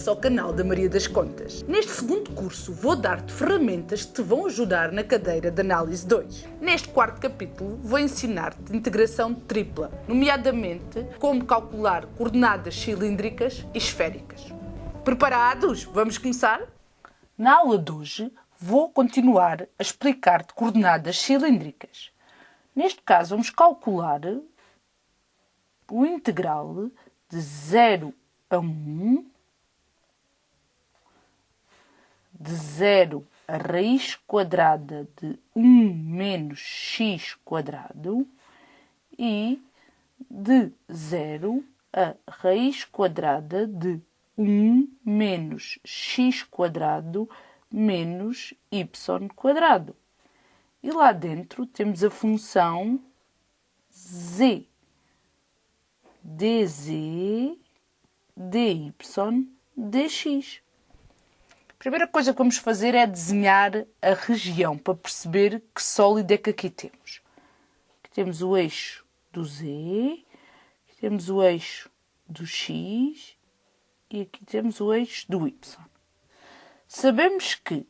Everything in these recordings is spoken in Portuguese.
regresso ao canal da Maria das Contas. Neste segundo curso vou dar-te ferramentas que te vão ajudar na cadeira de Análise 2. Neste quarto capítulo vou ensinar-te integração tripla, nomeadamente como calcular coordenadas cilíndricas e esféricas. Preparados? Vamos começar? Na aula de hoje vou continuar a explicar-te coordenadas cilíndricas. Neste caso vamos calcular o integral de 0 a 1, de 0 a raiz quadrada de 1 menos x quadrado e de 0 a raiz quadrada de 1 menos x quadrado menos y quadrado. E lá dentro temos a função z, dz, dy, dx. A primeira coisa que vamos fazer é desenhar a região para perceber que sólido é que aqui temos. Aqui temos o eixo do z, aqui temos o eixo do x e aqui temos o eixo do y. Sabemos que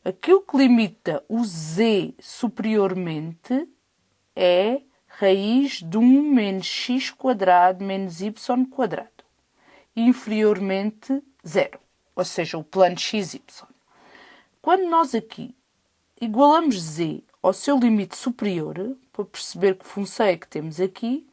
aquilo que limita o z superiormente é raiz de 1 menos x quadrado menos y quadrado. E inferiormente, 0. Ou seja, o plano xy. Quando nós aqui igualamos z ao seu limite superior, para perceber que função é que temos aqui,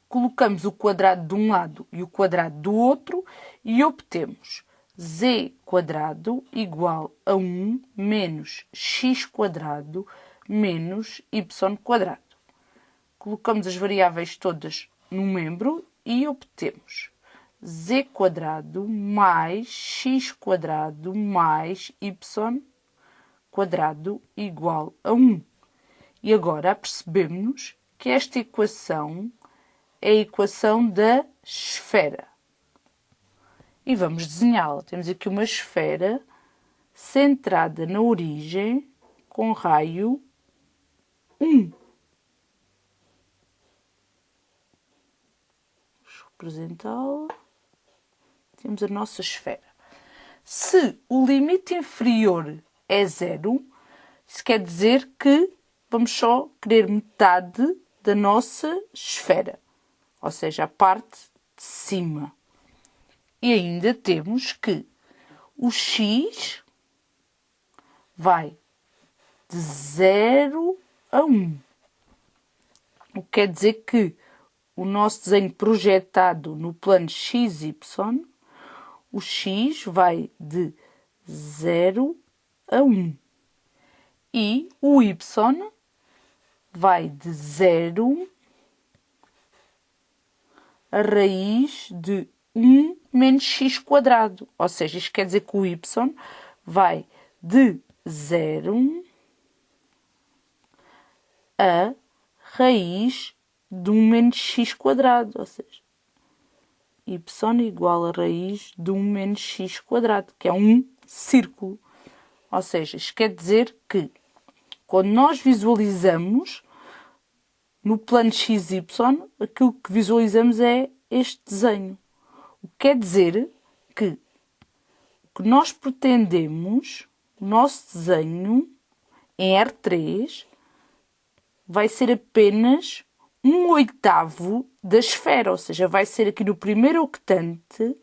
colocamos o quadrado de um lado e o quadrado do outro e obtemos z quadrado igual a 1 menos x quadrado menos y quadrado. Colocamos as variáveis todas no membro e obtemos z quadrado mais x quadrado mais y quadrado igual a 1. E agora percebemos que esta equação é a equação da esfera. E vamos desenhá-la. Temos aqui uma esfera centrada na origem com raio 1. Vamos representá-la. Temos a nossa esfera. Se o limite inferior é 0, isso quer dizer que vamos só querer metade da nossa esfera, ou seja, a parte de cima. E ainda temos que o x vai de 0 a 1. O que quer dizer que o nosso desenho projetado no plano XY, o x vai de 0 a 1. E o y vai de 0 a raiz de 1 menos x quadrado. Ou seja, isto quer dizer que o y vai de 0 a raiz de 1 menos x quadrado. Ou seja, y igual a raiz de 1 menos x quadrado, que é um círculo. Ou seja, isto quer dizer que quando nós visualizamos no plano XY, aquilo que visualizamos é este desenho. O que quer dizer que o que nós pretendemos, o nosso desenho em R3, vai ser apenas 1/8 da esfera, ou seja, vai ser aqui no primeiro octante,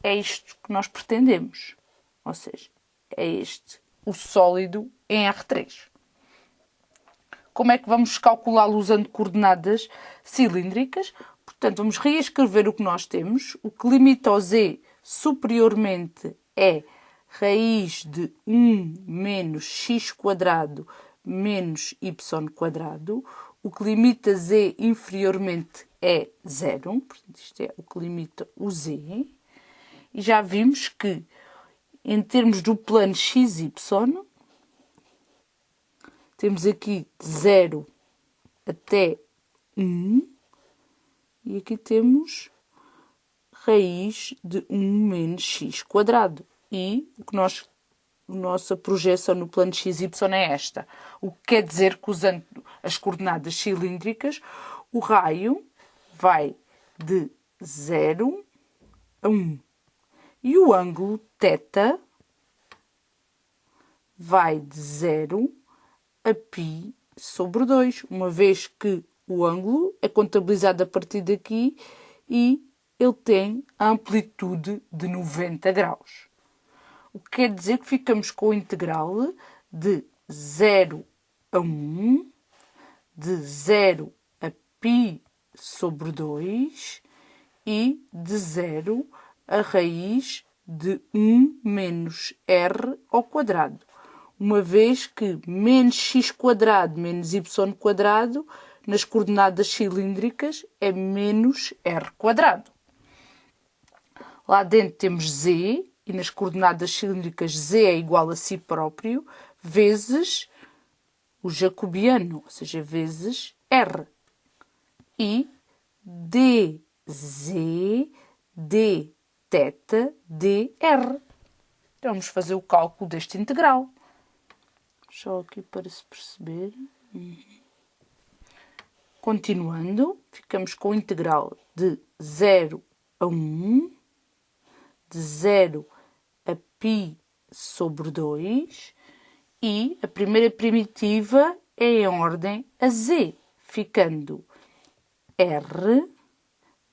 é isto que nós pretendemos, ou seja, é este o sólido em R3. Como é que vamos calculá-lo usando coordenadas cilíndricas? Portanto, vamos reescrever o que nós temos. O que limita ao z superiormente é raiz de 1 menos x quadrado menos y quadrado. O que limita z inferiormente é 0. Portanto, isto é o que limita o z. E já vimos que, em termos do plano XY, temos aqui de 0 até 1. E aqui temos raiz de 1 menos x quadrado. E o que a nossa projeção no plano XY é esta. O que quer dizer que, usando as coordenadas cilíndricas, o raio vai de 0 a 1. E o ângulo θ vai de 0 a π sobre 2, uma vez que o ângulo é contabilizado a partir daqui e ele tem a amplitude de 90 graus. O que quer dizer que ficamos com o integral de 0 a 1, de 0 a π sobre 2 e de 0 a raiz de 1 menos r ao quadrado, uma vez que menos x quadrado menos y quadrado nas coordenadas cilíndricas é menos r quadrado. Lá dentro temos z, e nas coordenadas cilíndricas z é igual a si próprio, vezes o jacobiano, ou seja, vezes r. E dz, dθ, dr. Então, vamos fazer o cálculo deste integral. Só aqui para se perceber. Continuando, ficamos com o integral de 0 a 1, de 0 a π sobre 2, e a primeira primitiva é em ordem a z, ficando r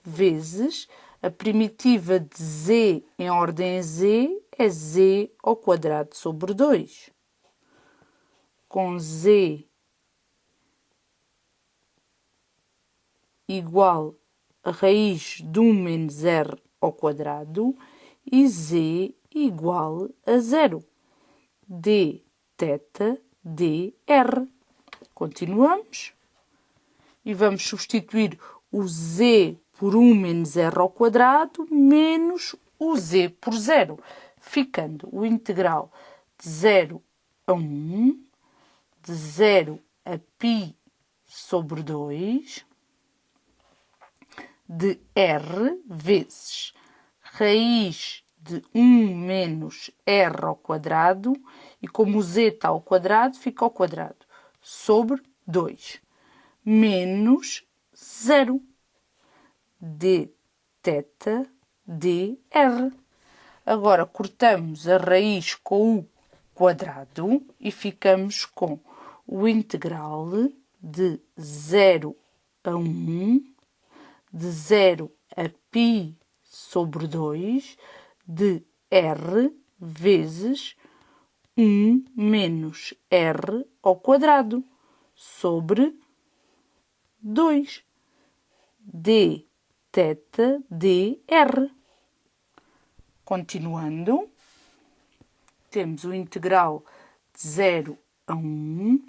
vezes a primitiva de z em ordem a z é z ao quadrado sobre 2, com z igual a raiz de 1 menos r ao quadrado e z igual a 0. dθ, dr. Continuamos e vamos substituir o z por 1 menos r ao quadrado menos o z por 0, ficando o integral de 0 a 1, de 0 a π sobre 2, de r vezes raiz de 1 menos r ao quadrado, e como o z está ao quadrado, fica ao quadrado, sobre 2, menos 0, dθ, dr. Agora, cortamos a raiz com o quadrado e ficamos com o integral de 0 a 1, de 0 a π sobre 2, de r vezes 1 menos r ao quadrado, sobre 2, dθ, dr. Continuando, temos o integral de 0 a 1,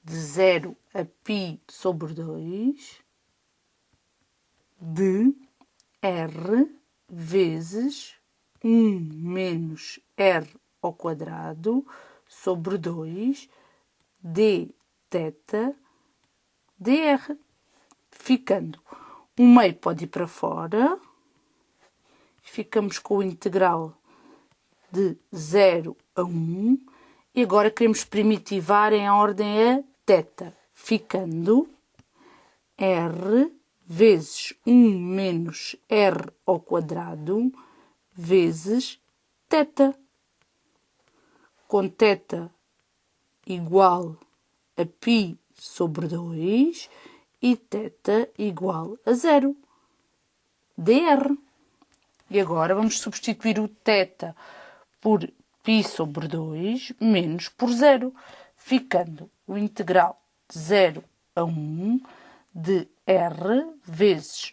de 0 a π sobre 2, de r vezes 1 menos r ao quadrado sobre 2, dθ, dr. Ficando, o meio pode ir para fora, ficamos com o integral de 0 a 1, e agora queremos primitivar em ordem a θ, ficando r vezes 1 menos r ao quadrado vezes θ, com θ igual a π sobre 2 e θ igual a 0, dr. E agora vamos substituir o θ por π sobre 2 menos por 0, ficando o integral de 0 a 1 de r vezes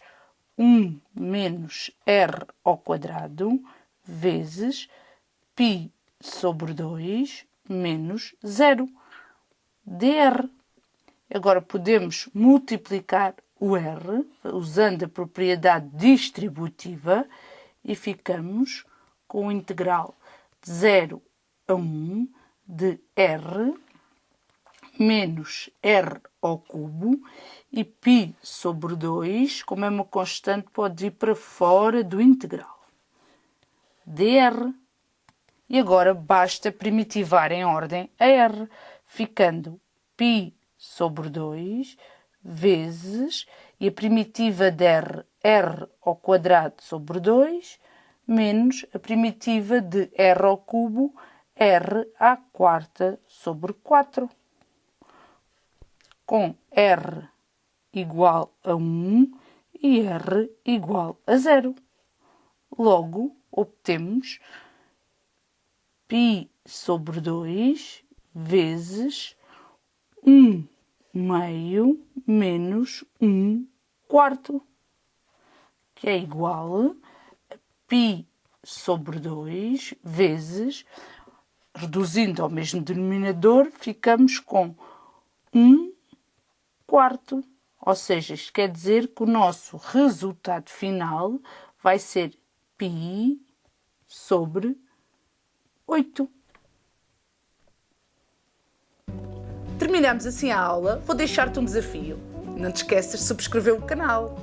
1 menos r ao quadrado vezes π sobre 2 menos 0, dr. Agora podemos multiplicar o r usando a propriedade distributiva e ficamos com o integral de 0 a 1 de r menos r ao cubo e π sobre 2, como é uma constante, pode ir para fora do integral, dr. E agora basta primitivar em ordem a r, ficando π sobre 2 vezes, e a primitiva de r ao quadrado sobre 2, menos a primitiva de r ao cubo, r à quarta sobre 4. Com r igual a 1 e r igual a 0. Logo, obtemos π sobre 2 vezes 1 meio menos 1 quarto, que é igual a π sobre 2 vezes, reduzindo ao mesmo denominador, ficamos com 1 quarto. Ou seja, isto quer dizer que o nosso resultado final vai ser π sobre 8. Terminamos assim a aula. Vou deixar-te um desafio. Não te esqueças de subscrever o canal.